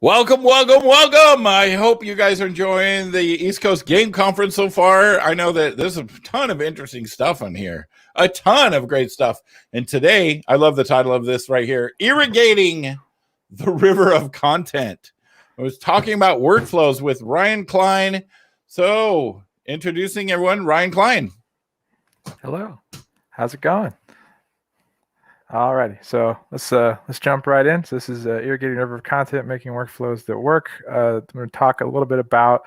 Welcome, welcome, welcome. I hope you guys are enjoying the East Coast Game Conference so far. I know that there's a ton of interesting stuff on here, a ton of great stuff. And today, I love the title of this right here, Irrigating the River of Content. I was talking about workflows with Ryan Kline. So, introducing everyone, Ryan Kline. Hello. How's it going? Alrighty, so let's jump right in. So this is Irrigating River of Content, making workflows that work. I'm going to talk a little bit about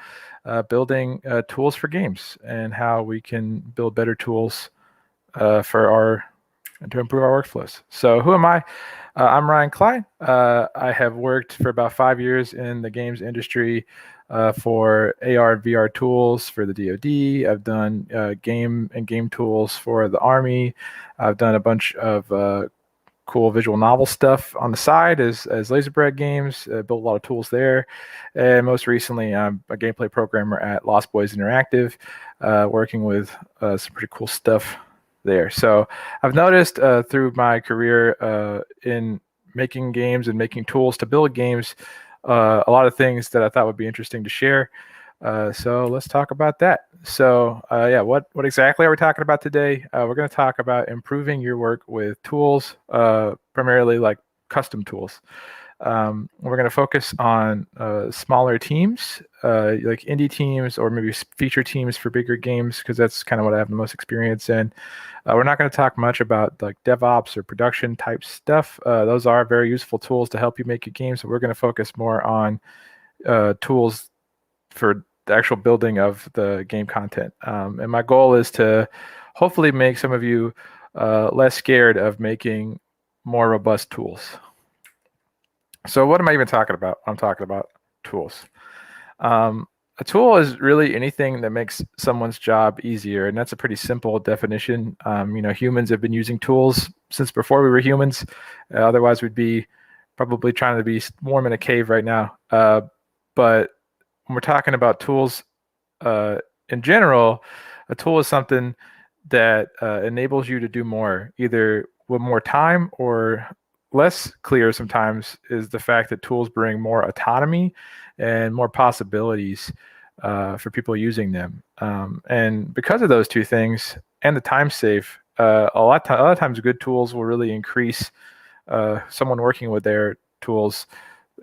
building tools for games and how we can build better tools to improve our workflows. So who am I? I'm Ryan Kline. I have worked for about 5 years in the games industry for AR and VR tools for the DoD. I've done game tools for the Army. I've done a bunch of cool visual novel stuff on the side as Lazer Bread Games. Built a lot of tools there. And most recently, I'm a gameplay programmer at Lost Boys Interactive, working with some pretty cool stuff there. So I've noticed through my career in making games and making tools to build games, a lot of things that I thought would be interesting to share. So let's talk about that. So what exactly are we talking about today? We're going to talk about improving your work with tools, primarily like custom tools. We're going to focus on smaller teams, like indie teams or maybe feature teams for bigger games, because that's kind of what I have the most experience in. We're not going to talk much about like DevOps or production type stuff. Those are very useful tools to help you make your game. So we're going to focus more on tools for the actual building of the game content. And my goal is to hopefully make some of you less scared of making more robust tools. So what am I even talking about? I'm talking about tools. A tool is really anything that makes someone's job easier, and that's a pretty simple definition. Humans have been using tools since before we were humans. Otherwise, we'd be probably trying to be warm in a cave right now. But when we're talking about tools in general, a tool is something that enables you to do more, either with more time, or less clear sometimes is the fact that tools bring more autonomy and more possibilities for people using them. And because of those two things and the time save, a lot of times good tools will really increase someone working with their tools,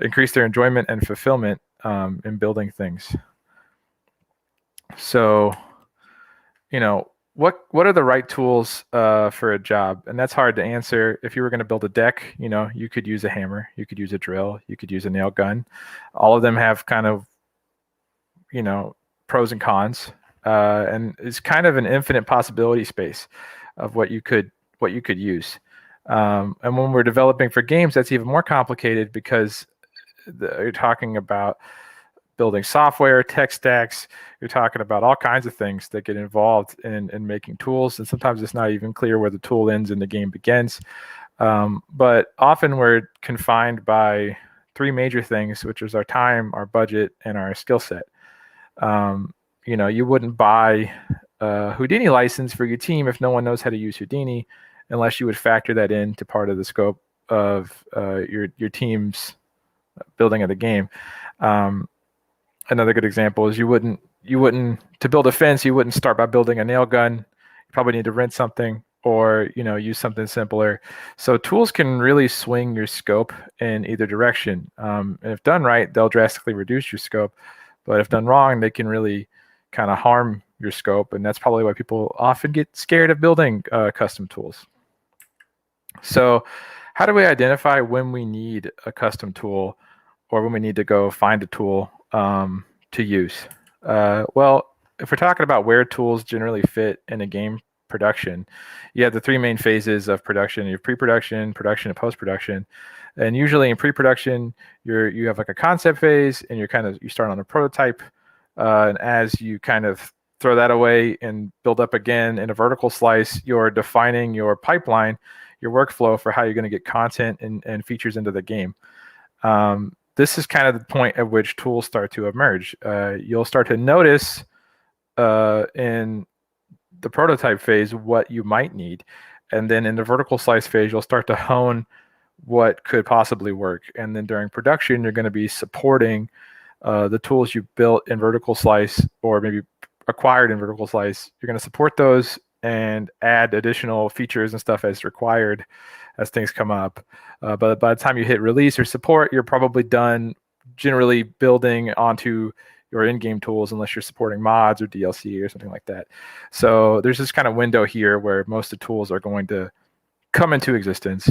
increase their enjoyment and fulfillment in building things. So, what are the right tools for a job? And that's hard to answer. If you were going to build a deck, you could use a hammer, you could use a drill, you could use a nail gun. All of them have kind of, pros and cons, and it's kind of an infinite possibility space of what you could use. And when we're developing for games, that's even more complicated, because you're talking about building software, tech stacks. You're talking about all kinds of things that get involved in making tools, and sometimes it's not even clear where the tool ends and the game begins. But often we're confined by three major things, which is our time, our budget, and our skill set. You wouldn't buy a Houdini license for your team if no one knows how to use Houdini, unless you would factor that into part of the scope of your team's building of the game. Another good example is you wouldn't to build a fence, you wouldn't start by building a nail gun. You probably need to rent something, or use something simpler. So tools can really swing your scope in either direction. And if done right, they'll drastically reduce your scope. But if done wrong, they can really kind of harm your scope. And that's probably why people often get scared of building custom tools. So how do we identify when we need a custom tool, or when we need to go find a tool to use? Well, if we're talking about where tools generally fit in a game production, you have the three main phases of production. You have pre-production, production, and post-production. And usually in pre-production, you have like a concept phase, and you start on a prototype. And as you kind of throw that away and build up again in a vertical slice, you're defining your pipeline, your workflow for how you're going to get content and features into the game. This is kind of the point at which tools start to emerge. You'll start to notice in the prototype phase what you might need. And then in the vertical slice phase, you'll start to hone what could possibly work. And then during production, you're going to be supporting the tools you built in vertical slice or maybe acquired in vertical slice. You're going to support those and add additional features and stuff as required as things come up. But by the time you hit release or support, you're probably done generally building onto your in-game tools unless you're supporting mods or DLC or something like that. So there's this kind of window here where most of the tools are going to come into existence.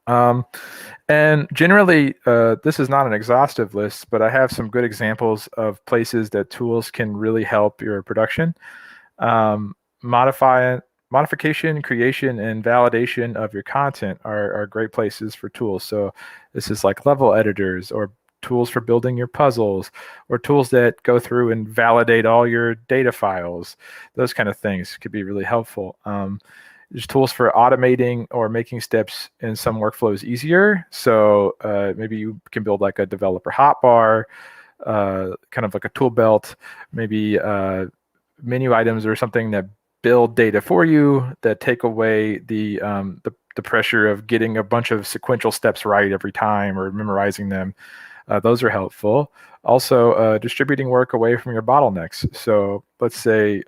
And generally, this is not an exhaustive list, but I have some good examples of places that tools can really help your production. Modification, creation, and validation of your content are great places for tools. So this is like level editors or tools for building your puzzles or tools that go through and validate all your data files. Those kind of things could be really helpful. There's tools for automating or making steps in some workflows easier. So maybe you can build like a developer hotbar, kind of like a tool belt, maybe menu items or something that build data for you that take away the pressure of getting a bunch of sequential steps right every time or memorizing them. Those are helpful. Also, distributing work away from your bottlenecks. So let's say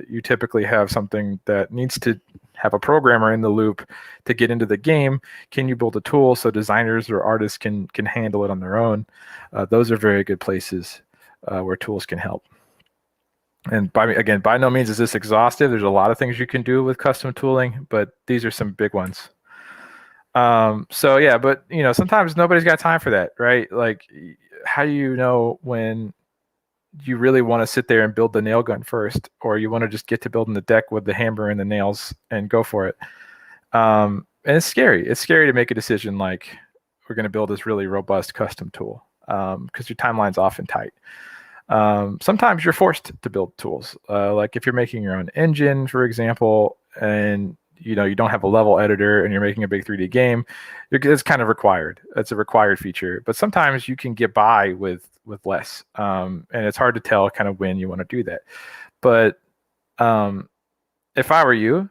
you typically have something that needs to have a programmer in the loop to get into the game. Can you build a tool so designers or artists can handle it on their own? Those are very good places where tools can help. And by no means is this exhaustive. There's a lot of things you can do with custom tooling, but these are some big ones. So yeah, but sometimes nobody's got time for that, right? Like, how do you know when you really want to sit there and build the nail gun first, or you want to just get to building the deck with the hammer and the nails and go for it? And it's scary. It's scary to make a decision like, we're going to build this really robust custom tool, because your timeline's often tight. Sometimes you're forced to build tools. Like if you're making your own engine, for example, and you don't have a level editor and you're making a big 3D game, it's kind of required. It's a required feature. But sometimes you can get by with less. And it's hard to tell kind of when you want to do that. But if I were you,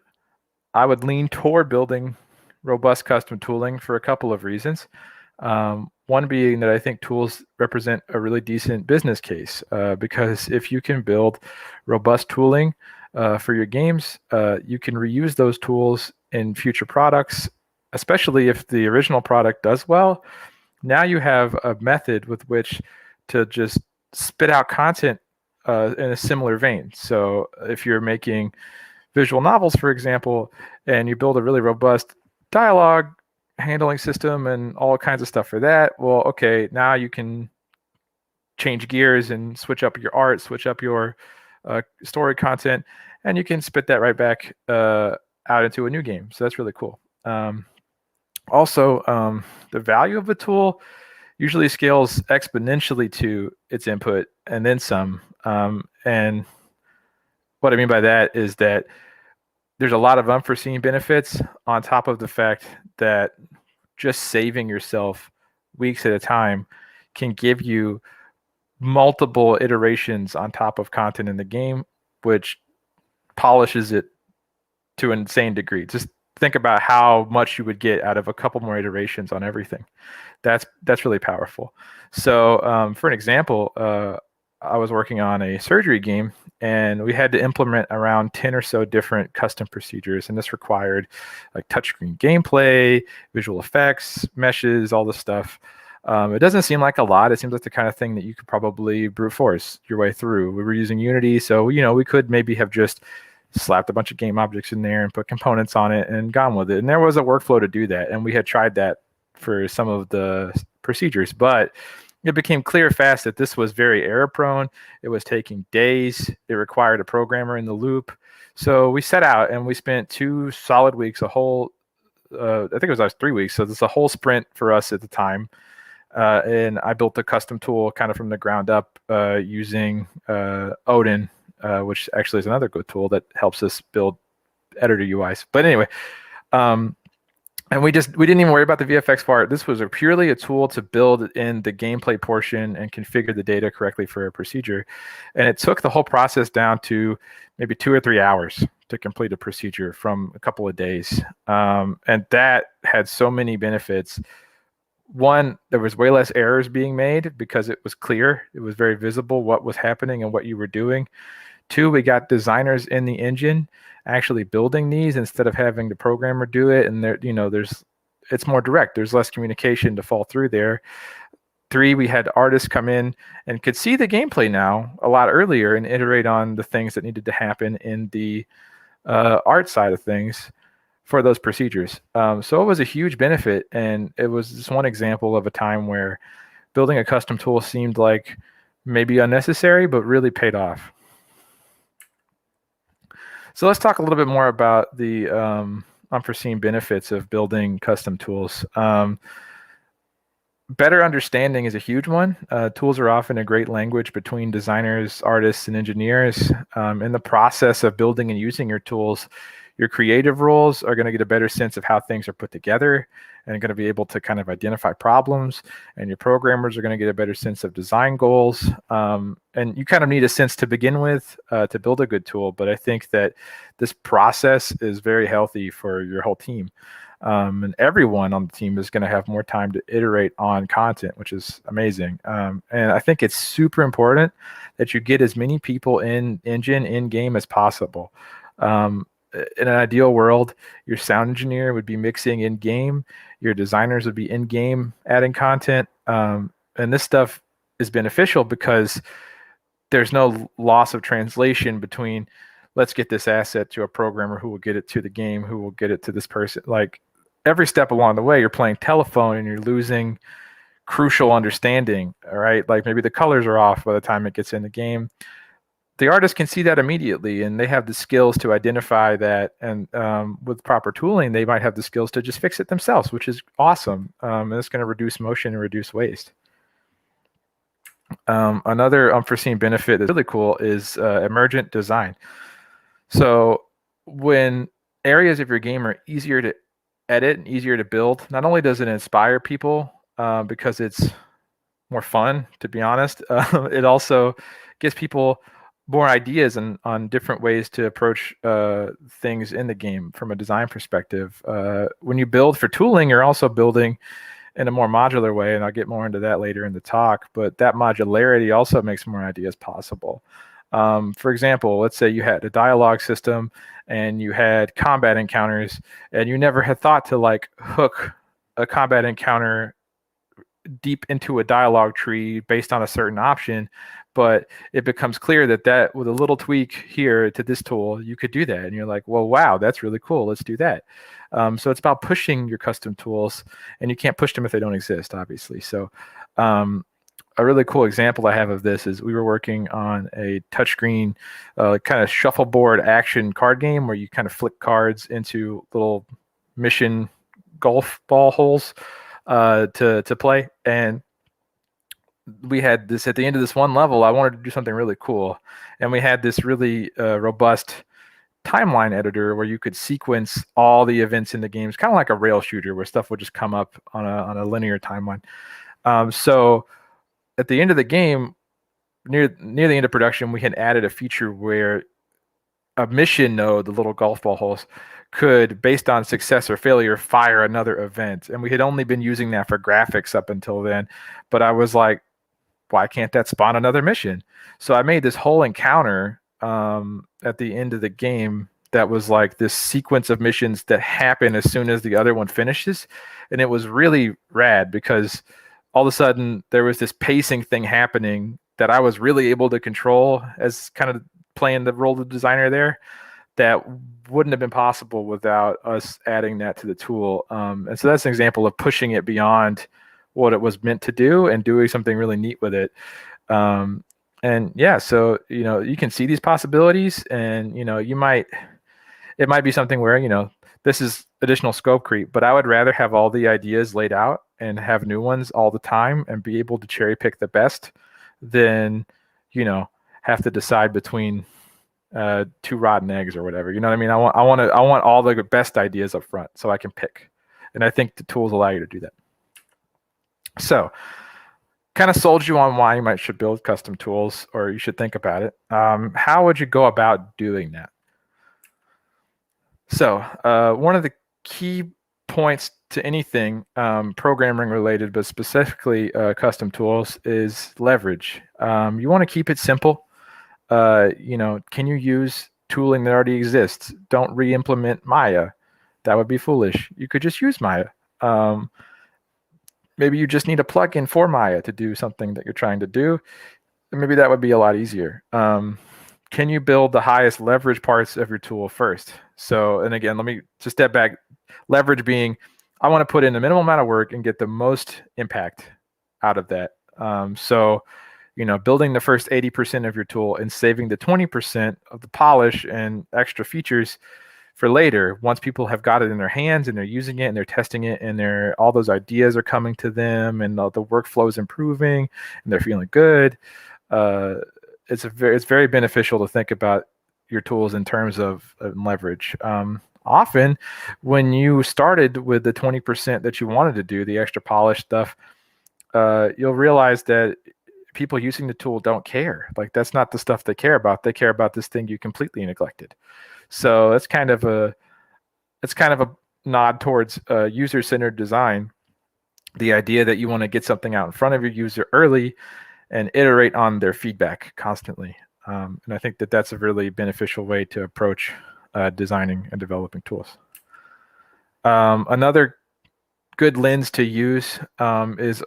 I would lean toward building robust custom tooling for a couple of reasons. One being that I think tools represent a really decent business case, because if you can build robust tooling for your games, you can reuse those tools in future products, especially if the original product does well. Now you have a method with which to just spit out content in a similar vein. So if you're making visual novels, for example, and you build a really robust dialogue handling system and all kinds of stuff for that, well, okay, now you can change gears and switch up your art, switch up your story content, and you can spit that right back out into a new game. So that's really cool. Also, the value of a tool usually scales exponentially to its input and then some. And what I mean by that is that there's a lot of unforeseen benefits on top of the fact that just saving yourself weeks at a time can give you multiple iterations on top of content in the game, which polishes it to an insane degree. Just think about how much you would get out of a couple more iterations on everything. That's really powerful. So for an example, I was working on a surgery game, and we had to implement around 10 or so different custom procedures, and this required like touchscreen gameplay, visual effects, meshes, all this stuff. It doesn't seem like a lot. It seems like the kind of thing that you could probably brute force your way through. We were using Unity, so we could maybe have just slapped a bunch of game objects in there and put components on it and gone with it. And there was a workflow to do that, and we had tried that for some of the procedures, but it became clear fast that this was very error prone. It was taking days. It required a programmer in the loop. So we set out and we spent 2 solid weeks, I think it was like 3 weeks. So this is a whole sprint for us at the time. And I built a custom tool kind of from the ground up using Odin, which actually is another good tool that helps us build editor UIs. But anyway, and we didn't even worry about the VFX part. This was purely a tool to build in the gameplay portion and configure the data correctly for a procedure. And it took the whole process down to maybe 2 or 3 hours to complete a procedure from a couple of days. And that had so many benefits. One, there was way less errors being made because it was clear. It was very visible what was happening and what you were doing. Two, we got designers in the engine actually building these instead of having the programmer do it. And there, it's more direct. There's less communication to fall through there. Three, we had artists come in and could see the gameplay now a lot earlier and iterate on the things that needed to happen in the art side of things for those procedures. So it was a huge benefit, and it was just one example of a time where building a custom tool seemed like maybe unnecessary, but really paid off. So let's talk a little bit more about the unforeseen benefits of building custom tools. Better understanding is a huge one. Tools are often a great language between designers, artists, and engineers. In the process of building and using your tools, your creative roles are going to get a better sense of how things are put together and going to be able to kind of identify problems. And your programmers are going to get a better sense of design goals. And you kind of need a sense to begin with to build a good tool. But I think that this process is very healthy for your whole team. And everyone on the team is going to have more time to iterate on content, which is amazing. And I think it's super important that you get as many people in game as possible. In an ideal world, your sound engineer would be mixing in game, your designers would be in game adding content. And this stuff is beneficial because there's no loss of translation between let's get this asset to a programmer who will get it to the game, who will get it to this person. Like every step along the way, you're playing telephone and you're losing crucial understanding. All right. Like maybe the colors are off by the time it gets in the game. The artist can see that immediately, and they have the skills to identify that. And with proper tooling, they might have the skills to just fix it themselves, which is awesome. And it's going to reduce motion and reduce waste. Another unforeseen benefit that's really cool is emergent design. So when areas of your game are easier to edit and easier to build, not only does it inspire people because it's more fun, to be honest, it also gives people more ideas on different ways to approach things in the game from a design perspective. When you build for tooling, you're also building in a more modular way, and I'll get more into that later in the talk, but that modularity also makes more ideas possible. For example, let's say you had a dialogue system and you had combat encounters, and you never had thought to like hook a combat encounter deep into a dialogue tree based on a certain option, but it becomes clear that with a little tweak here to this tool, you could do that. And you're like, well, wow, that's really cool. Let's do that. So it's about pushing your custom tools, and you can't push them if they don't exist, obviously. So a really cool example I have of this is we were working on a touchscreen kind of shuffleboard action card game where you kind of flick cards into little mission golf ball holes to play. And we had this at the end of this one level. I wanted to do something really cool, and we had this really robust timeline editor where you could sequence all the events in the games, kind of like a rail shooter where stuff would just come up on a linear timeline. So at the end of the game, near the end of production, we had added a feature where a mission node, the little golf ball holes, could, based on success or failure, fire another event. And we had only been using that for graphics up until then. But I was like, why can't that spawn another mission? So I made this whole encounter at the end of the game that was like this sequence of missions that happen as soon as the other one finishes. And it was really rad because all of a sudden there was this pacing thing happening that I was really able to control as kind of playing the role of designer there, that wouldn't have been possible without us adding that to the tool. And so that's an example of pushing it beyond what it was meant to do and doing something really neat with it. And yeah, so, you can see these possibilities, and, it might be something where, this is additional scope creep, but I would rather have all the ideas laid out and have new ones all the time and be able to cherry pick the best than, have to decide between two rotten eggs or whatever. You know what I mean? I want all the best ideas up front so I can pick. And I think the tools allow you to do that. So kind of sold you on why you should build custom tools, or you should think about it. How would you go about doing that? So one of the key points to anything programming related, but specifically custom tools, is leverage. You want to keep it simple. Can you use tooling that already exists? Don't re-implement Maya. That would be foolish. You could just use Maya. Maybe you just need a plugin for Maya to do something that you're trying to do. Maybe that would be a lot easier. Can you build the highest leverage parts of your tool first? So, and again, let me just step back. Leverage being, I want to put in a minimal amount of work and get the most impact out of that. Building the first 80% of your tool and saving the 20% of the polish and extra features for later, once people have got it in their hands and they're using it and they're testing it and all those ideas are coming to them and the workflow is improving and they're feeling good. It's very beneficial to think about your tools in terms of leverage. Often, when you started with the 20% that you wanted to do, the extra polish stuff, you'll realize that people using the tool don't care. Like, that's not the stuff they care about. They care about this thing you completely neglected. So it's kind of a nod towards user-centered design. The idea that you want to get something out in front of your user early and iterate on their feedback constantly. And I think that that's a really beneficial way to approach designing and developing tools. Another good lens to use is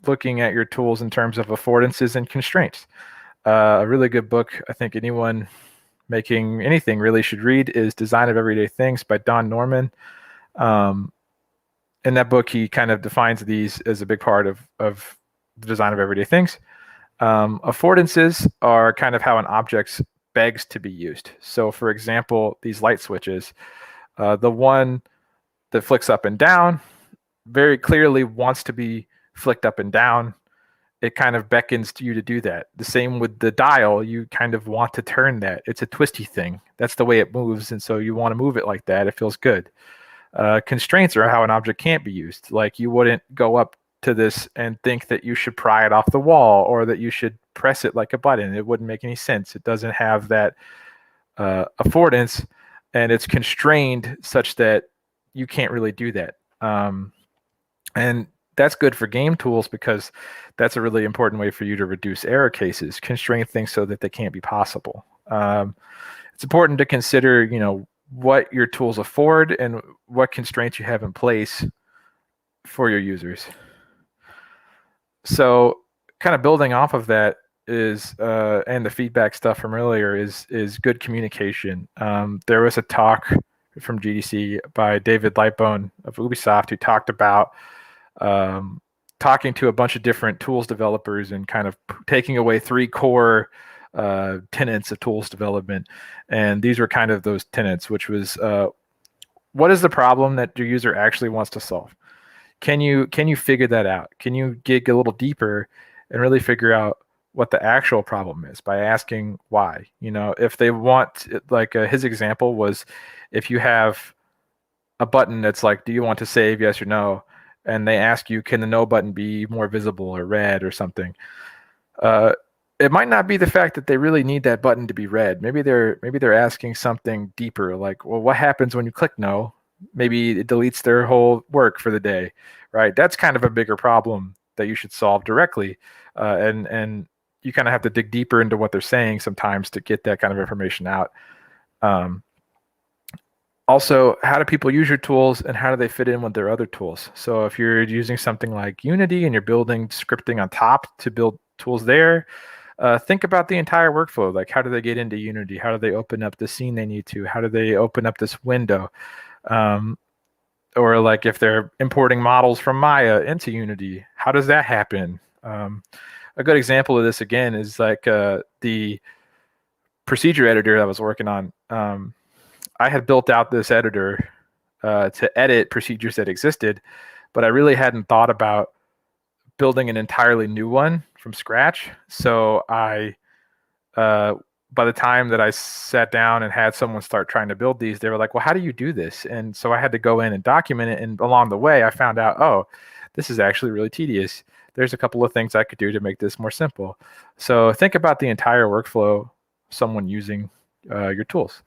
looking at your tools in terms of affordances and constraints. A really good book I think anyone making anything really should read is Design of Everyday Things by Don Norman. In that book, he kind of defines these as a big part of the design of everyday things. Affordances are kind of how an object begs to be used. So for example, these light switches, the one that flicks up and down very clearly wants to be flicked up and down. It kind of beckons to you to do that. The same with the dial, you kind of want to turn that. It's a twisty thing. That's the way it moves, and so you want to move it like that. It feels good. Constraints are how an object can't be used. Like, you wouldn't go up to this and think that you should pry it off the wall or that you should press it like a button. It wouldn't make any sense. It doesn't have that affordance, and it's constrained such that you can't really do that. And that's good for game tools because that's a really important way for you to reduce error cases, constrain things so that they can't be possible. It's important to consider, what your tools afford and what constraints you have in place for your users. So kind of building off of that is, and the feedback stuff from earlier is good communication. There was a talk from GDC by David Lightbone of Ubisoft who talked about talking to a bunch of different tools developers and kind of taking away 3 core tenets of tools development. And these were kind of those tenets, which was, what is the problem that your user actually wants to solve? Can you figure that out? Can you dig a little deeper and really figure out what the actual problem is by asking why? If they want, like his example was, if you have a button that's like, do you want to save, yes or no? And they ask you, can the no button be more visible or red or something? It might not be the fact that they really need that button to be red. Maybe they're asking something deeper, like, well, what happens when you click no? Maybe it deletes their whole work for the day, right? That's kind of a bigger problem that you should solve directly. And you kind of have to dig deeper into what they're saying sometimes to get that kind of information out. Also, how do people use your tools and how do they fit in with their other tools? So if you're using something like Unity and you're building scripting on top to build tools there, think about the entire workflow. Like, how do they get into Unity? How do they open up the scene they need to? How do they open up this window? Or like if they're importing models from Maya into Unity, how does that happen? A good example of this, again, is like the procedure editor I was working on. I had built out this editor to edit procedures that existed, but I really hadn't thought about building an entirely new one from scratch. So by the time that I sat down and had someone start trying to build these, they were like, well, how do you do this? And so I had to go in and document it. And along the way, I found out, oh, this is actually really tedious. There's a couple of things I could do to make this more simple. So think about the entire workflow, someone using your tools.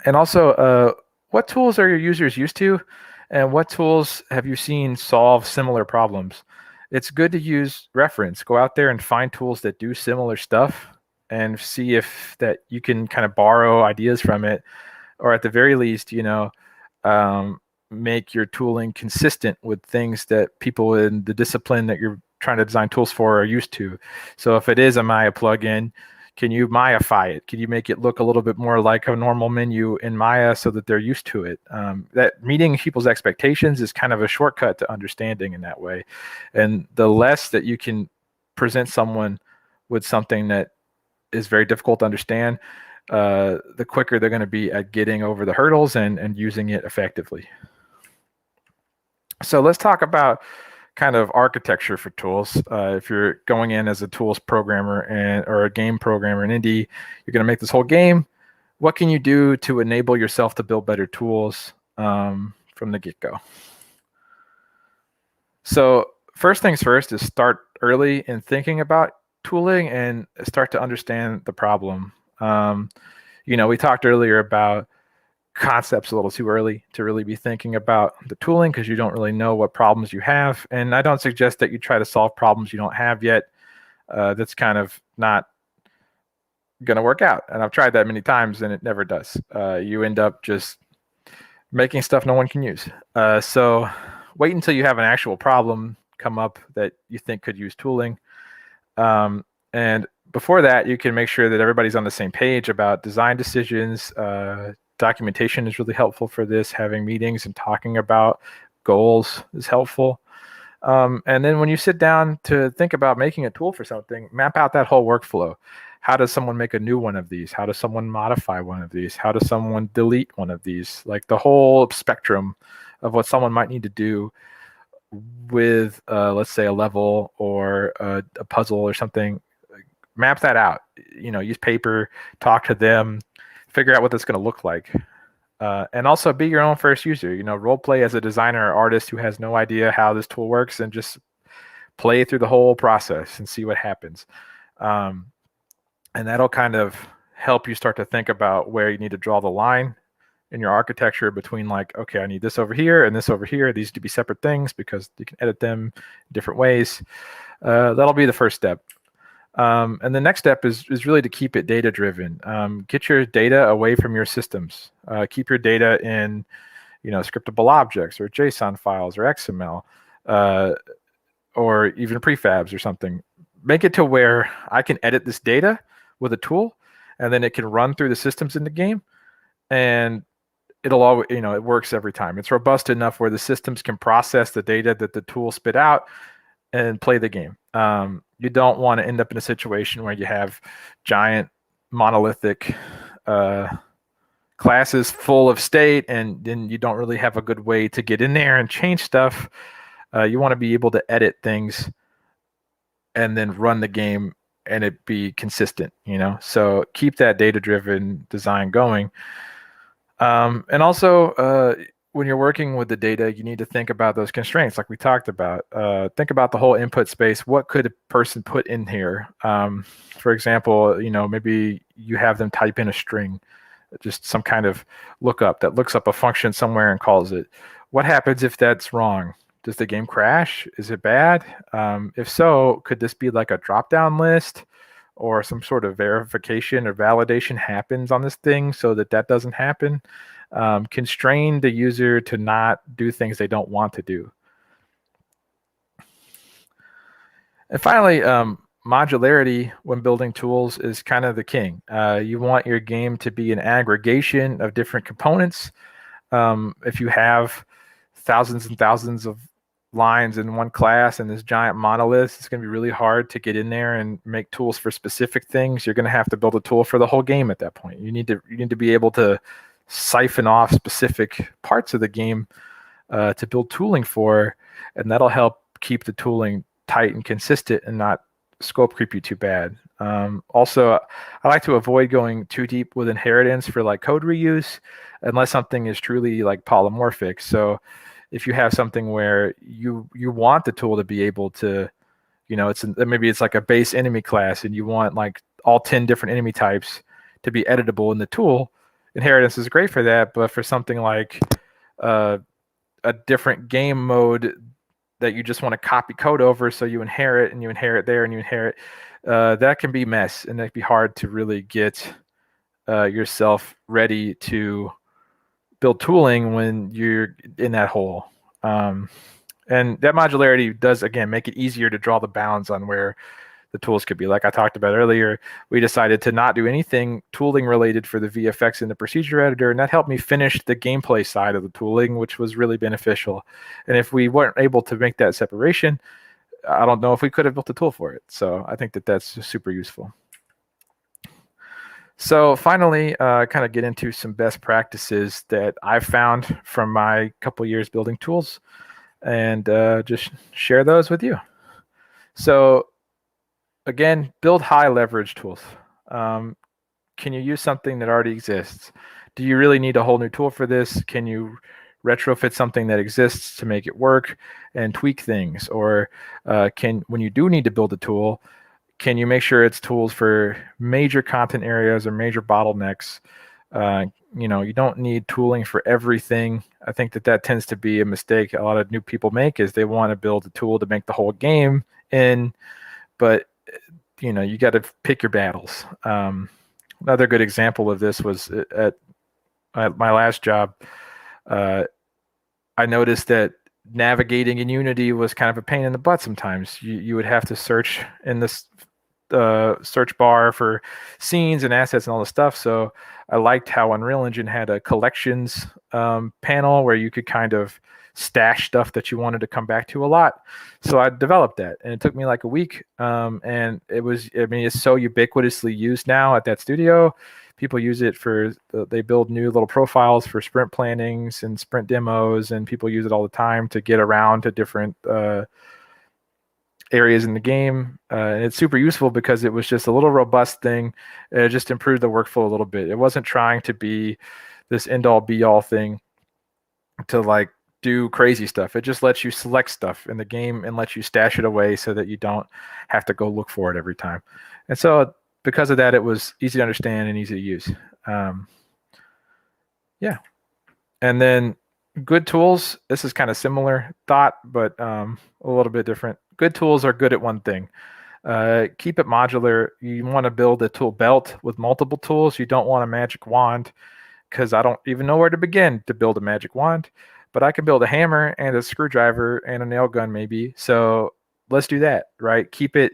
And also, what tools are your users used to, and what tools have you seen solve similar problems? It's good to use reference. Go out there and find tools that do similar stuff and see if that you can kind of borrow ideas from it, or at the very least, um, make your tooling consistent with things that people in the discipline that you're trying to design tools for are used to. So if it is a Maya plugin, can you Mayify it? Can you make it look a little bit more like a normal menu in Maya so that they're used to it? That meeting people's expectations is kind of a shortcut to understanding in that way. And the less that you can present someone with something that is very difficult to understand, the quicker they're going to be at getting over the hurdles and using it effectively. So let's talk about kind of architecture for tools. If you're going in as a tools programmer or a game programmer in indie, you're going to make this whole game. What can you do to enable yourself to build better tools from the get-go? So first things first is start early in thinking about tooling and start to understand the problem. We talked earlier about concepts a little too early to really be thinking about the tooling because you don't really know what problems you have. And I don't suggest that you try to solve problems you don't have yet. That's kind of not going to work out. And I've tried that many times and it never does. You end up just making stuff no one can use. So wait until you have an actual problem come up that you think could use tooling. And before that, you can make sure that everybody's on the same page about design decisions. Documentation is really helpful for this. Having meetings and talking about goals is helpful. And then when you sit down to think about making a tool for something, map out that whole workflow. How does someone make a new one of these? How does someone modify one of these? How does someone delete one of these? Like the whole spectrum of what someone might need to do with, let's say, a level or a puzzle or something. Map that out. Use paper, talk to them, figure out what that's going to look like. And also be your own first user. Role play as a designer or artist who has no idea how this tool works and just play through the whole process and see what happens. And that'll kind of help you start to think about where you need to draw the line in your architecture between like, okay, I need this over here and this over here. These need to be separate things because you can edit them in different ways. That'll be the first step. And the next step is really to keep it data driven. Get your data away from your systems. Keep your data in, scriptable objects or JSON files or XML, or even prefabs or something. Make it to where I can edit this data with a tool, and then it can run through the systems in the game, and it'll always, it works every time. It's robust enough where the systems can process the data that the tool spit out and play the game. You don't want to end up in a situation where you have giant monolithic classes full of state, and then you don't really have a good way to get in there and change stuff. You want to be able to edit things and then run the game and it be consistent, So keep that data-driven design going. And also, when you're working with the data, you need to think about those constraints like we talked about. Think about the whole input space. What could a person put in here? For example, maybe you have them type in a string, just some kind of lookup that looks up a function somewhere and calls it. What happens if that's wrong? Does the game crash? Is it bad? If so, could this be like a drop-down list or some sort of verification or validation happens on this thing so that doesn't happen? Constrain the user to not do things they don't want to do. And finally, modularity when building tools is kind of the king. You want your game to be an aggregation of different components. If you have thousands and thousands of lines in one class and this giant monolith, it's going to be really hard to get in there and make tools for specific things. You're going to have to build a tool for the whole game at that point. You need to be able to siphon off specific parts of the game to build tooling for, and that'll help keep the tooling tight and consistent and not scope creep you too bad. Also, I like to avoid going too deep with inheritance for like code reuse unless something is truly like polymorphic. So if you have something where you want the tool to be able to, maybe it's like a base enemy class and you want like all 10 different enemy types to be editable in the tool, inheritance is great for that, but for something like a different game mode that you just want to copy code over, so you inherit and you inherit there and you inherit, that can be mess, and that'd be hard to really get yourself ready to build tooling when you're in that hole. And that modularity does, again, make it easier to draw the bounds on where the tools could be. Like I talked about earlier, we decided to not do anything tooling related for the VFX in the procedure editor, and that helped me finish the gameplay side of the tooling, which was really beneficial. And if we weren't able to make that separation, I don't know if we could have built a tool for it. So I think that that's super useful. So finally, kind of get into some best practices that I've found from my couple years building tools, and just share those with you. So again, build high leverage tools. Can you use something that already exists? Do you really need a whole new tool for this? Can you retrofit something that exists to make it work and tweak things? Or when you do need to build a tool, can you make sure it's tools for major content areas or major bottlenecks? You don't need tooling for everything. I think that tends to be a mistake a lot of new people make, is they want to build a tool to make the whole game in, but you got to pick your battles. Another good example of this was at my last job. I noticed that navigating in Unity was kind of a pain in the butt sometimes. You would have to search in this search bar for scenes and assets and all this stuff. So I liked how Unreal Engine had a collections panel where you could kind of stash stuff that you wanted to come back to a lot. So I developed that, and it took me like a week. And it's so ubiquitously used now at that studio. People use it they build new little profiles for sprint plannings and sprint demos, and people use it all the time to get around to different areas in the game. And it's super useful because it was just a little robust thing. It just improved the workflow a little bit. It wasn't trying to be this end-all be-all thing to like do crazy stuff. It just lets you select stuff in the game and lets you stash it away so that you don't have to go look for it every time. And so because of that, it was easy to understand and easy to use. Yeah. And then good tools, this is kind of similar thought, but a little bit different. Good tools are good at one thing. Keep it modular. You want to build a tool belt with multiple tools. You don't want a magic wand, because I don't even know where to begin to build a magic wand, but I can build a hammer and a screwdriver and a nail gun maybe. So let's do that, right? Keep it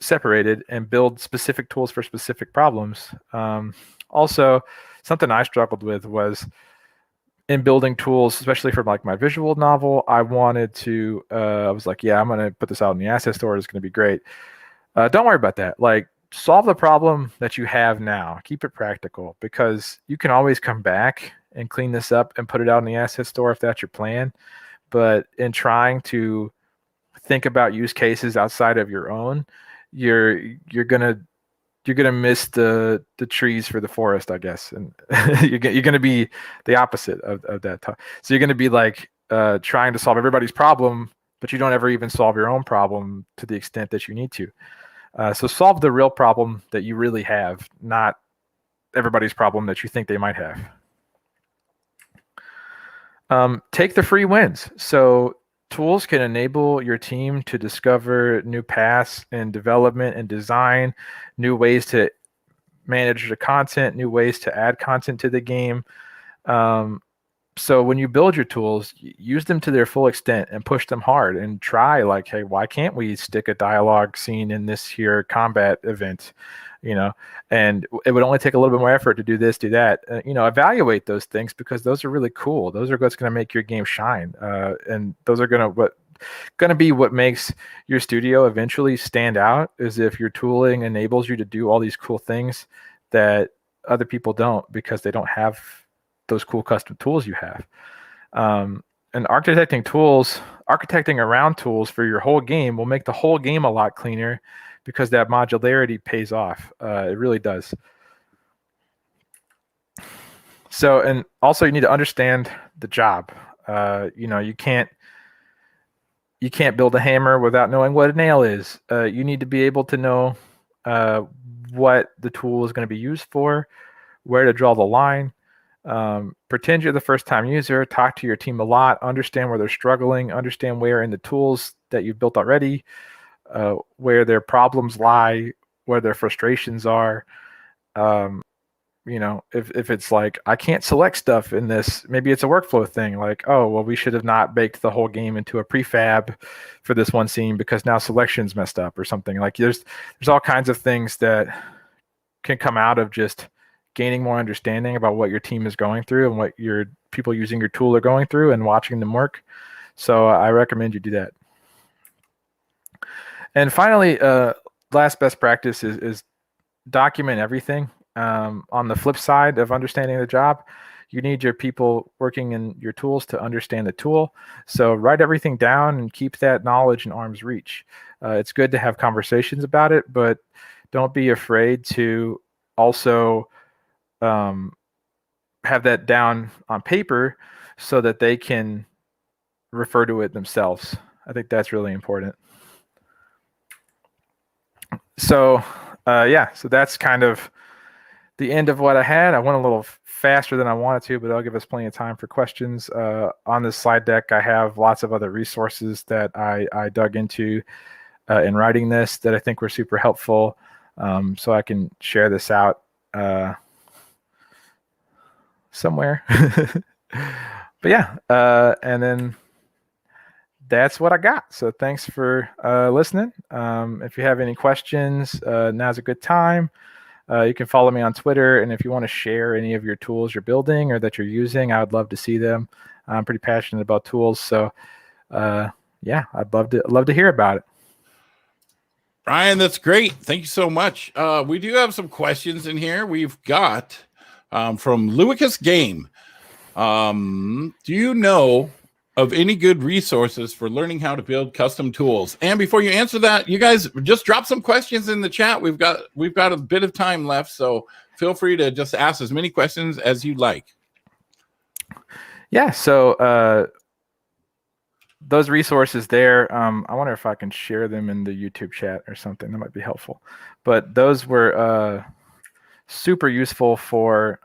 separated and build specific tools for specific problems. Also, something I struggled with was in building tools, especially for like my visual novel, I wanted to, I was like, yeah, I'm going to put this out in the asset store. It's going to be great. Don't worry about that. Like, solve the problem that you have now. Keep it practical, because you can always come back and clean this up and put it out in the asset store if that's your plan. But in trying to think about use cases outside of your own, you're gonna miss the trees for the forest, I guess, and you're gonna be the opposite of that. So you're gonna be like trying to solve everybody's problem, but you don't ever even solve your own problem to the extent that you need to. So solve the real problem that you really have, not everybody's problem that you think they might have. Take the free wins. So tools can enable your team to discover new paths in development and design, new ways to manage the content, new ways to add content to the game. So when you build your tools, use them to their full extent and push them hard and try, like, hey, why can't we stick a dialogue scene in this here combat event? And it would only take a little bit more effort to do this, do that. Evaluate those things, because those are really cool. Those are what's going to make your game shine. And those are going to be what makes your studio eventually stand out, is if your tooling enables you to do all these cool things that other people don't, because they don't have those cool custom tools you have. And architecting around tools for your whole game will make the whole game a lot cleaner, because that modularity pays off. It really does. So, and also you need to understand the job. You can't build a hammer without knowing what a nail is. You need to be able to know what the tool is going to be used for, where to draw the line. Pretend you're the first-time user. Talk to your team a lot. Understand where they're struggling. Understand where in the tools that you've built already, where their problems lie, where their frustrations are. If it's like, I can't select stuff in this, maybe it's a workflow thing. Like, oh, well, we should have not baked the whole game into a prefab for this one scene because now selection's messed up or something. Like there's all kinds of things that can come out of just gaining more understanding about what your team is going through and what your people using your tool are going through and watching them work. So I recommend you do that. And finally, last best practice is document everything. On the flip side of understanding the job, you need your people working in your tools to understand the tool. So write everything down and keep that knowledge in arm's reach. It's good to have conversations about it, but don't be afraid to also have that down on paper so that they can refer to it themselves. I think that's really important. So so that's kind of the end of what I had. I went a little faster than I wanted to, but that'll give us plenty of time for questions. On this slide deck, I have lots of other resources that I dug into in writing this that I think were super helpful. So I can share this out somewhere. But yeah, and then that's what I got. So thanks for listening. If you have any questions, now's a good time. You can follow me on Twitter, and if you want to share any of your tools you're building or that you're using, I would love to see them. I'm pretty passionate about tools, so yeah, I'd love to hear about it. Ryan, that's great. Thank you so much. We do have some questions in here. We've got from Lucas Game. Do you know of any good resources for learning how to build custom tools? And before you answer that, you guys just drop some questions in the chat. We've got a bit of time left, so feel free to just ask as many questions as you like. Yeah, so those resources there, I wonder if I can share them in the YouTube chat or something. That might be helpful. But those were super useful for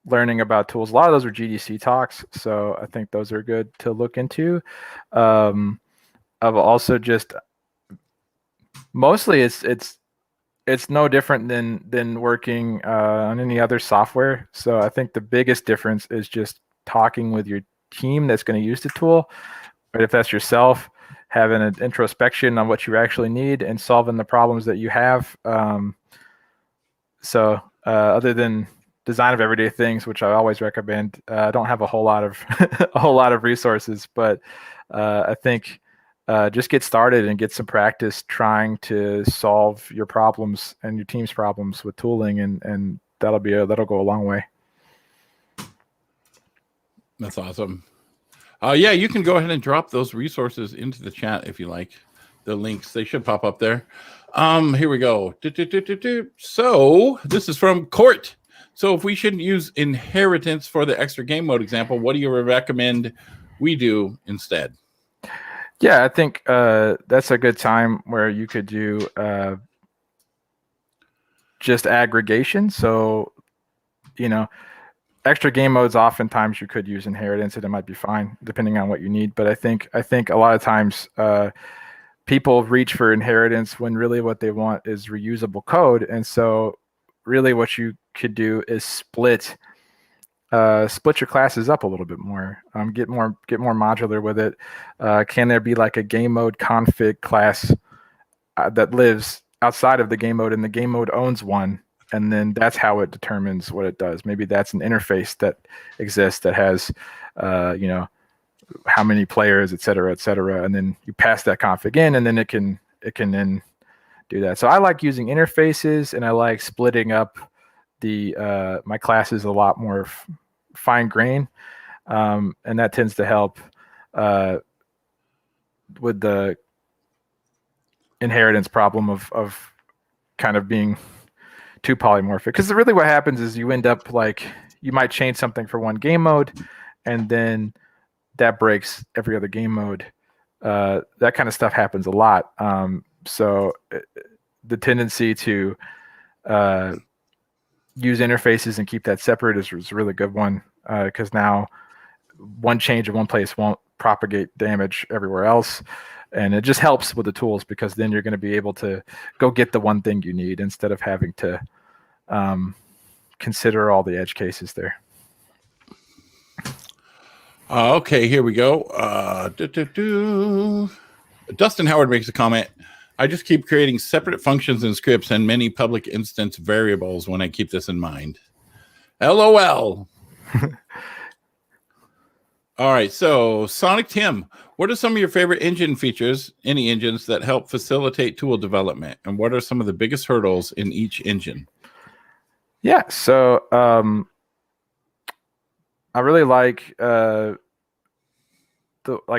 learning about tools. A lot of those were GDC talks, so I think those are good to look into. I've also just mostly it's no different than working on any other software. So I think the biggest difference is just talking with your team that's going to use the tool, or if that's yourself, having an introspection on what you actually need and solving the problems that you have. So other than design of everyday things, which I always recommend, I don't have a whole lot of a whole lot of resources, but I think just get started and get some practice trying to solve your problems and your team's problems with tooling, and that'll go a long way. That's awesome. Yeah, you can go ahead and drop those resources into the chat if you like. The links, they should pop up there. Here we go. So this is from Court. So if we shouldn't use inheritance for the extra game mode example, what do you recommend we do instead? Yeah, I think that's a good time where you could do just aggregation. So, extra game modes, oftentimes you could use inheritance and it might be fine depending on what you need. But I think a lot of times people reach for inheritance when really what they want is reusable code. And so really what you could do is split your classes up a little bit more, get more modular with it. Can there be like a game mode config class that lives outside of the game mode and the game mode owns one, and then that's how it determines what it does? Maybe that's an interface that exists that has how many players, et cetera, and then you pass that config in, and then it can then do that. So I like using interfaces, and I like splitting up the my classes a lot more fine grain, and that tends to help with the inheritance problem of kind of being too polymorphic. Because really what happens is you end up like, you might change something for one game mode, and then that breaks every other game mode. That kind of stuff happens a lot. So the tendency to use interfaces and keep that separate is a really good one, because now one change in one place won't propagate damage everywhere else. And it just helps with the tools, because then you're going to be able to go get the one thing you need instead of having to consider all the edge cases there. Okay, here we go. Dustin Howard makes a comment. I just keep creating separate functions and scripts and many public instance variables when I keep this in mind. LOL. All right, so Sonic Tim, what are some of your favorite engine features, any engines that help facilitate tool development? And what are some of the biggest hurdles in each engine? Yeah, so I really like I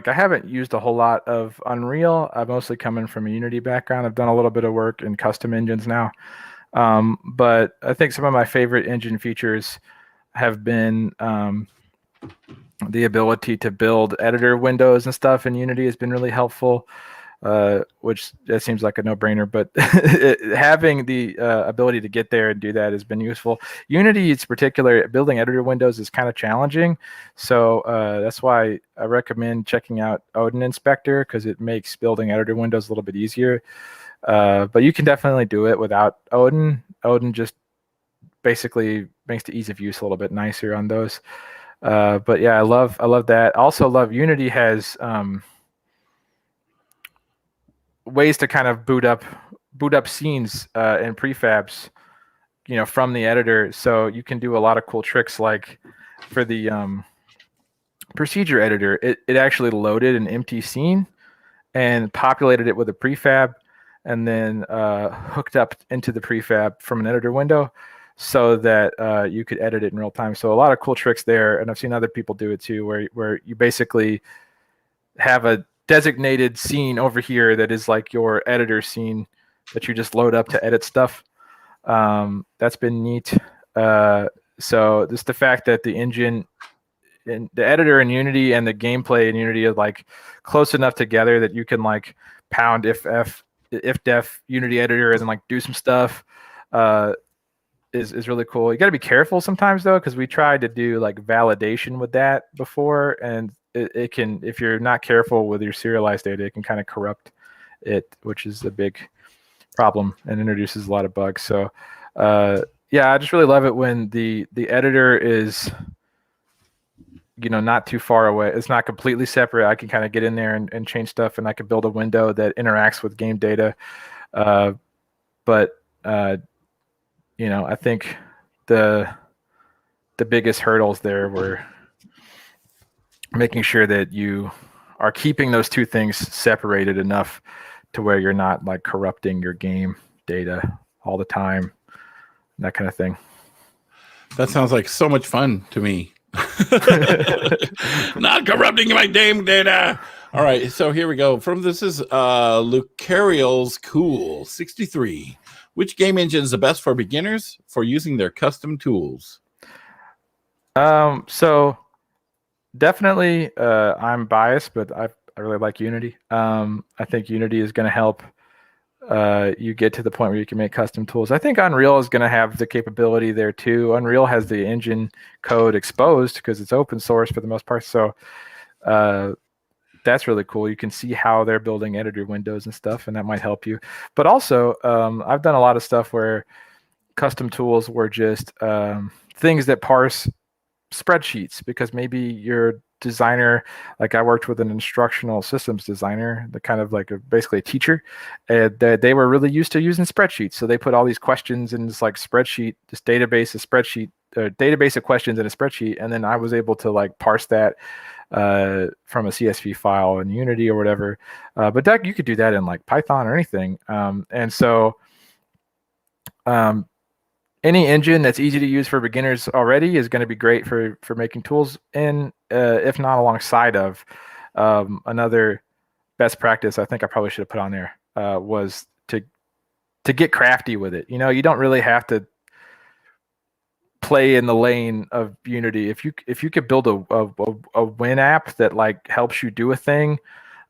haven't used a whole lot of Unreal. I'm mostly coming from a Unity background. I've done a little bit of work in custom engines now. But I think some of my favorite engine features have been the ability to build editor windows and stuff in Unity has been really helpful, which that seems like a no-brainer, but having the ability to get there and do that has been useful. Unity, in particular, building editor windows is kind of challenging, so that's why I recommend checking out Odin Inspector, because it makes building editor windows a little bit easier. But you can definitely do it without Odin. Odin just basically makes the ease of use a little bit nicer on those. But yeah, I love that. Also love Unity has ways to kind of boot up scenes and prefabs, from the editor. So you can do a lot of cool tricks, like for the procedure editor, it actually loaded an empty scene and populated it with a prefab, and then hooked up into the prefab from an editor window, so that you could edit it in real time. So a lot of cool tricks there, and I've seen other people do it too, where you basically have a designated scene over here that is like your editor scene that you just load up to edit stuff. That's been neat. So just the fact that the engine, and the editor in Unity and the gameplay in Unity are like close enough together that you can like pound if def Unity editor and then like do some stuff. Is really cool. You got to be careful sometimes though, because we tried to do like validation with that before, and it can, if you're not careful with your serialized data, it can kind of corrupt it, which is a big problem and introduces a lot of bugs. So yeah, I just really love it when the editor is not too far away. It's not completely separate. I can kind of get in there and change stuff, and I can build a window that interacts with game data. But I think the biggest hurdles there were making sure that you are keeping those two things separated enough to where you're not like corrupting your game data all the time, that kind of thing. That sounds like so much fun to me. Not corrupting my game data. All right, so here we go. This is Lucariel's Cool 63. Which game engine is the best for beginners for using their custom tools? So definitely, I'm biased, but I really like Unity. I think Unity is going to help you get to the point where you can make custom tools. I think Unreal is going to have the capability there too. Unreal has the engine code exposed because it's open source for the most part. So that's really cool. You can see how they're building editor windows and stuff, and that might help you. But also, I've done a lot of stuff where custom tools were just things that parse spreadsheets, because maybe your designer, like I worked with an instructional systems designer, the kind of like basically a teacher, and they were really used to using spreadsheets. So they put all these questions in this like spreadsheet, this database of questions in a spreadsheet, and then I was able to like parse that from a CSV file in Unity or whatever. But that, you could do that in like Python or anything. And so any engine that's easy to use for beginners already is going to be great for making tools in, if not alongside of. Another best practice I think I probably should have put on there was to get crafty with it. You don't really have to play in the lane of Unity. If you could build a win app that like helps you do a thing,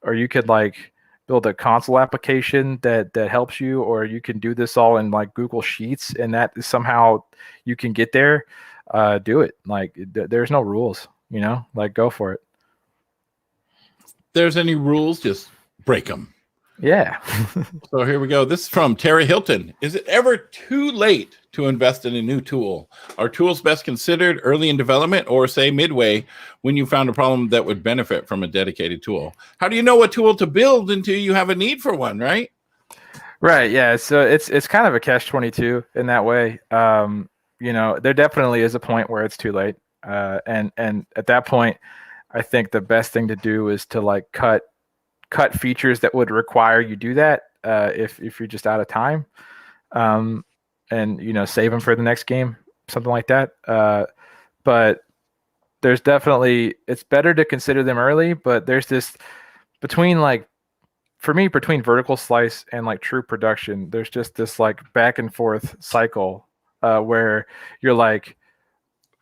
or you could like build a console application that helps you, or you can do this all in like Google Sheets, and that is somehow you can get there. Do it. Like there's no rules, like go for it. If there's any rules, just break them. Yeah. So here we go. This is from Terry Hilton. Is it ever too late to invest in a new tool? Are tools best considered early in development, or say midway when you found a problem that would benefit from a dedicated tool? How do you know what tool to build until you have a need for one, right? Right. Yeah. So it's kind of a catch-22 in that way. There definitely is a point where it's too late. And at that point, I think the best thing to do is to like cut features that would require you do that if you're just out of time, and save them for the next game, something like that. But there's definitely, it's better to consider them early, but there's this between vertical slice and like true production, there's just this like back and forth cycle where you're like,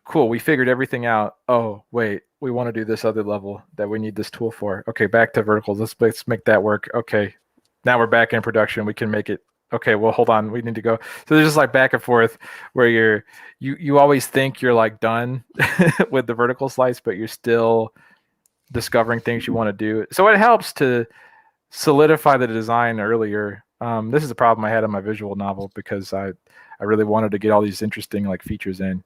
cool, we figured everything out. Oh, wait, we want to do this other level that we need this tool for. Okay, back to verticals. Let's make that work. Okay, now we're back in production. We can make it. Okay, well, hold on. We need to go. So there's just like back and forth where you always think you're like done with the vertical slice, but you're still discovering things you want to do. So it helps to solidify the design earlier. This is a problem I had in my visual novel because I really wanted to get all these interesting like features in.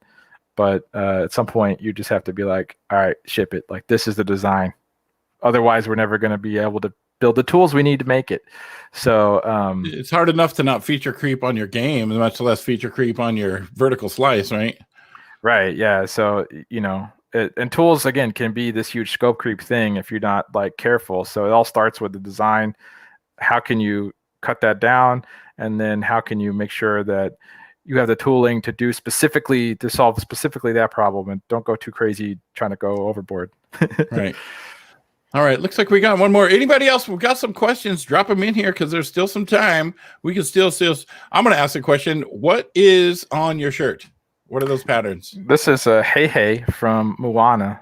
But at some point, you just have to be like, all right, ship it. Like, this is the design. Otherwise, we're never going to be able to build the tools we need to make it. So it's hard enough to not feature creep on your game, much less feature creep on your vertical slice, right? Right. Yeah. So, and tools, again, can be this huge scope creep thing if you're not like careful. So it all starts with the design. How can you cut that down? And then how can you make sure that you have the tooling to solve specifically that problem, and don't go too crazy trying to go overboard. Right. All right. Looks like we got one more. Anybody else? We've got some questions. Drop them in here because there's still some time. We can still. I'm going to ask a question. What is on your shirt? What are those patterns? This is a Hey from Moana.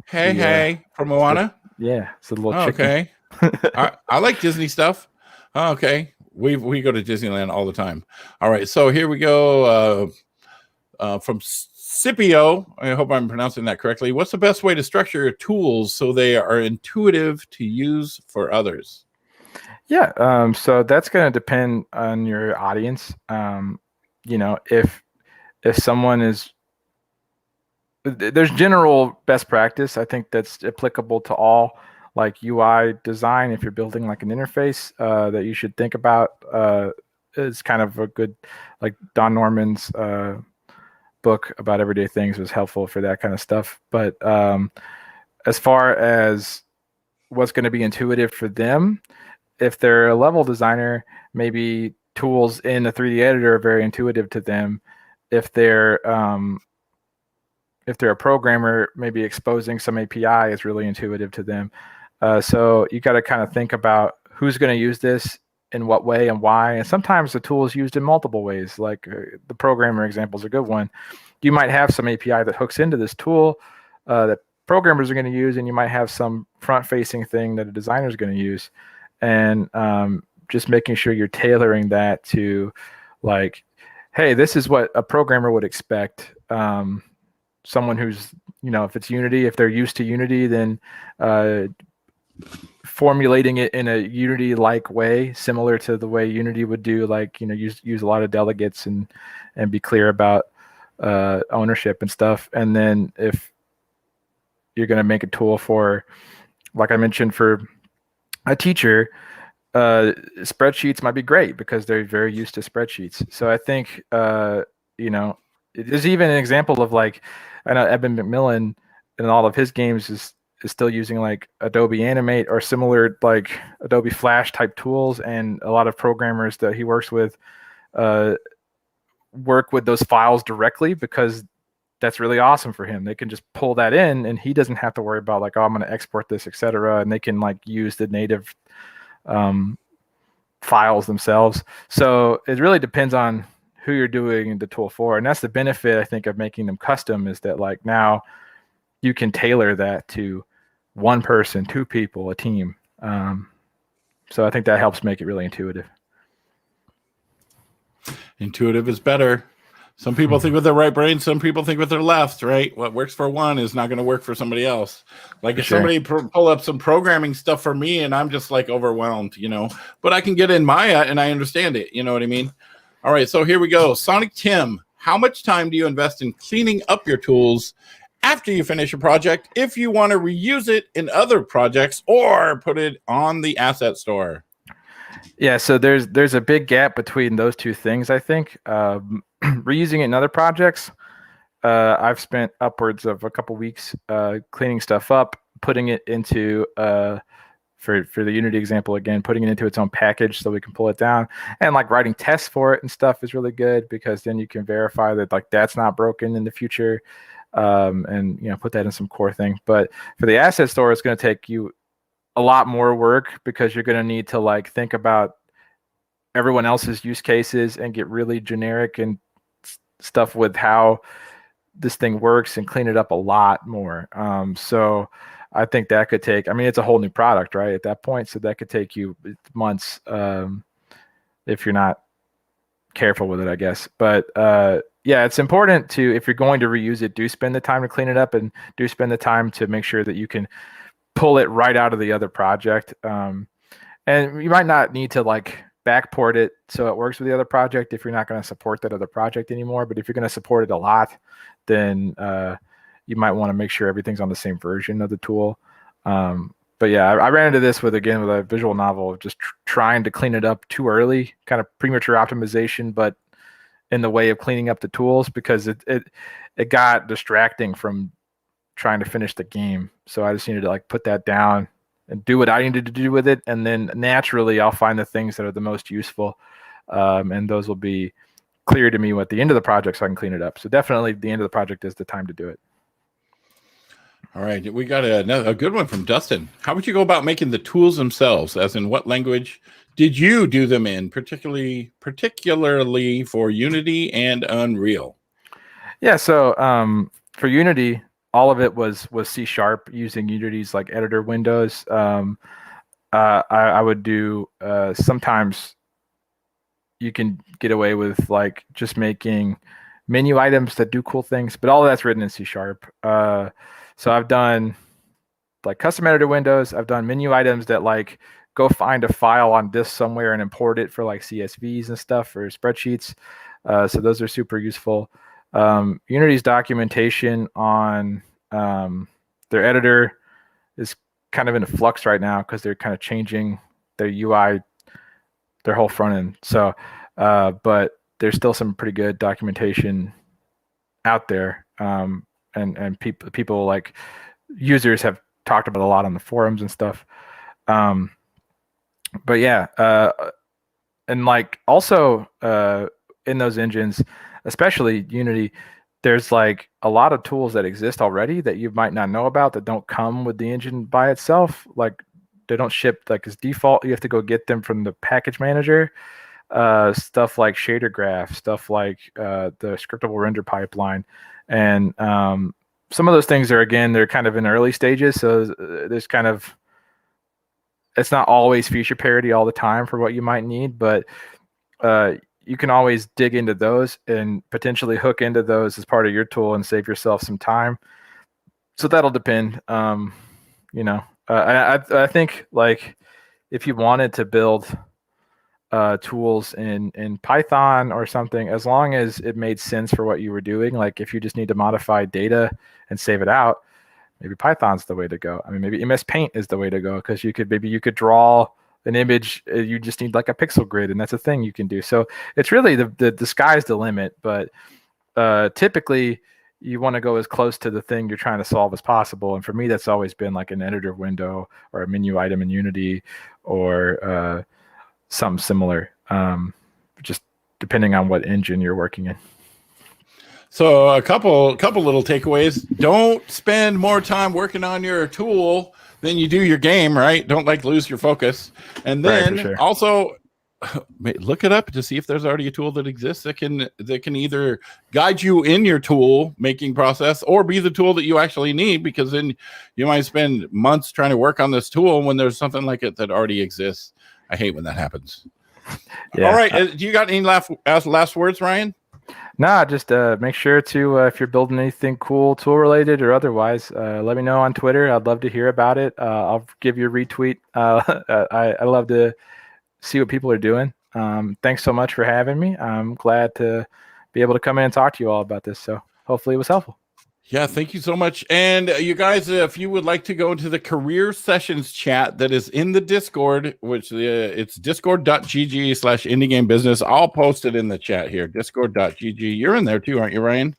Hey from Moana. It's a little chicken. Okay. I like Disney stuff. Okay. We go to Disneyland all the time. All right, so here we go from Scipio. I hope I'm pronouncing that correctly. What's the best way to structure your tools so they are intuitive to use for others? Yeah, so that's going to depend on your audience. If someone is, there's general best practice. I think that's applicable to all. Like UI design, if you're building like an interface that you should think about, is kind of a good, like Don Norman's book about everyday things was helpful for that kind of stuff. But as far as what's going to be intuitive for them, if they're a level designer, maybe tools in a 3D editor are very intuitive to them. If they're a programmer, maybe exposing some API is really intuitive to them. So you got to kind of think about who's going to use this in what way and why. And sometimes the tool is used in multiple ways. Like the programmer example is a good one. You might have some API that hooks into this tool that programmers are going to use, and you might have some front-facing thing that a designer is going to use. And just making sure you're tailoring that to like, hey, this is what a programmer would expect. Someone who's, if it's Unity, if they're used to Unity, then formulating it in a Unity-like way, similar to the way Unity would do, like, use a lot of delegates and be clear about ownership and stuff. And then if you're going to make a tool for, like I mentioned, for a teacher, spreadsheets might be great because they're very used to spreadsheets. So I think, there's even an example of like, I know Eben McMillan in all of his games is still using like Adobe Animate or similar like Adobe Flash type tools, and a lot of programmers that he works with work with those files directly because that's really awesome for him. They can just pull that in, and he doesn't have to worry about like, oh, I'm going to export this, etc. And they can like use the native files themselves. So it really depends on who you're doing the tool for, and that's the benefit I think of making them custom, is that like now you can tailor that to one person, two people, a team. So I think that helps make it really intuitive. Intuitive is better. Some people think with their right brain, some people think with their left, right? What works for one is not going to work for somebody else. Like if somebody pull up some programming stuff for me and I'm just like overwhelmed, but I can get in Maya and I understand it. You know what I mean? All right, so here we go. Sonic Tim, how much time do you invest in cleaning up your tools after you finish a project if you want to reuse it in other projects or put it on the asset store? Yeah, so there's a big gap between those two things, I think. Reusing it in other projects, I've spent upwards of a couple weeks cleaning stuff up, putting it into, for the Unity example again, putting it into its own package so we can pull it down. And like writing tests for it and stuff is really good because then you can verify that like that's not broken in the future, and put that in some core thing. But for the asset store, it's going to take you a lot more work because you're going to need to like think about everyone else's use cases and get really generic and stuff with how this thing works and clean it up a lot more. So I think that could take, it's a whole new product, right? At that point. So that could take you months if you're not careful with it, I guess. But yeah, it's important to, if you're going to reuse it, do spend the time to clean it up and do spend the time to make sure that you can pull it right out of the other project. And you might not need to like backport it so it works with the other project if you're not going to support that other project anymore. But if you're going to support it a lot, then you might want to make sure everything's on the same version of the tool. But yeah, I ran into this with a visual novel of just trying to clean it up too early, kind of premature optimization, but in the way of cleaning up the tools because it got distracting from trying to finish the game. So I just needed to like put that down and do what I needed to do with it. And then naturally I'll find the things that are the most useful. And those will be clear to me at the end of the project so I can clean it up. So definitely the end of the project is the time to do it. All right. We got a good one from Dustin. How would you go about making the tools themselves? As in what language did you do them in, particularly for Unity and Unreal? Yeah. So for Unity, all of it was C# using Unity's like editor windows. I would do sometimes you can get away with like just making menu items that do cool things, but all of that's written in C#. So I've done like custom editor windows. I've done menu items that like go find a file on disk somewhere and import it for like CSVs and stuff or spreadsheets. So those are super useful. Unity's documentation on their editor is kind of in a flux right now because they're kind of changing their UI, their whole front end. So, but there's still some pretty good documentation out there. And people like users have talked about a lot on the forums and stuff. But yeah, and like also in those engines, especially Unity, there's like a lot of tools that exist already that you might not know about that don't come with the engine by itself. Like they don't ship like as default. You have to go get them from the package manager. Stuff like shader graph, stuff like the scriptable render pipeline. And some of those things are, again, they're kind of in early stages. So there's kind of, it's not always feature parity all the time for what you might need, but you can always dig into those and potentially hook into those as part of your tool and save yourself some time. So that'll depend. I think like if you wanted to build tools in Python or something, as long as it made sense for what you were doing, like if you just need to modify data and save it out, maybe Python's the way to go. Maybe MS Paint is the way to go because you could draw an image. You just need like a pixel grid, and that's a thing you can do. So it's really the sky's the limit. But typically, you want to go as close to the thing you're trying to solve as possible. And for me, that's always been like an editor window or a menu item in Unity or something similar, just depending on what engine you're working in. So a couple little takeaways. Don't spend more time working on your tool than you do your game, right? Don't like lose your focus. And then also look it up to see if there's already a tool that exists that can either guide you in your tool making process or be the tool that you actually need, because then you might spend months trying to work on this tool when there's something like it that already exists. I hate when that happens. Yeah. All right. Do you got any last words, Ryan? Nah, just make sure to, if you're building anything cool, tool related or otherwise, let me know on Twitter. I'd love to hear about it. I'll give you a retweet. I love to see what people are doing. Thanks so much for having me. I'm glad to be able to come in and talk to you all about this. So hopefully it was helpful. Yeah, thank you so much. And you guys, if you would like to go into the career sessions chat that is in the Discord, which it's discord.gg/indie game business. I'll post it in the chat here. Discord.gg. You're in there too, aren't you, Ryan?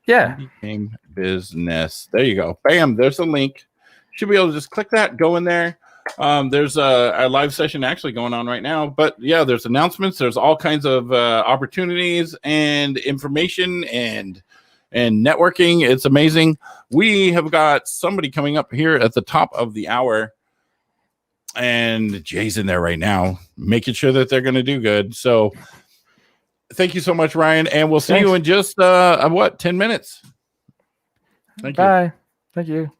Yeah. Indie game business. There you go. Bam. There's a link. Should be able to just click that, go in there. There's a live session actually going on right now, but yeah, there's announcements. There's all kinds of opportunities and information and networking. It's amazing. We have got somebody coming up here at the top of the hour, and Jay's in there right now, making sure that they're going to do good. So thank you so much, Ryan, and we'll see you in just 10 minutes. Thank you. Bye. Thank you.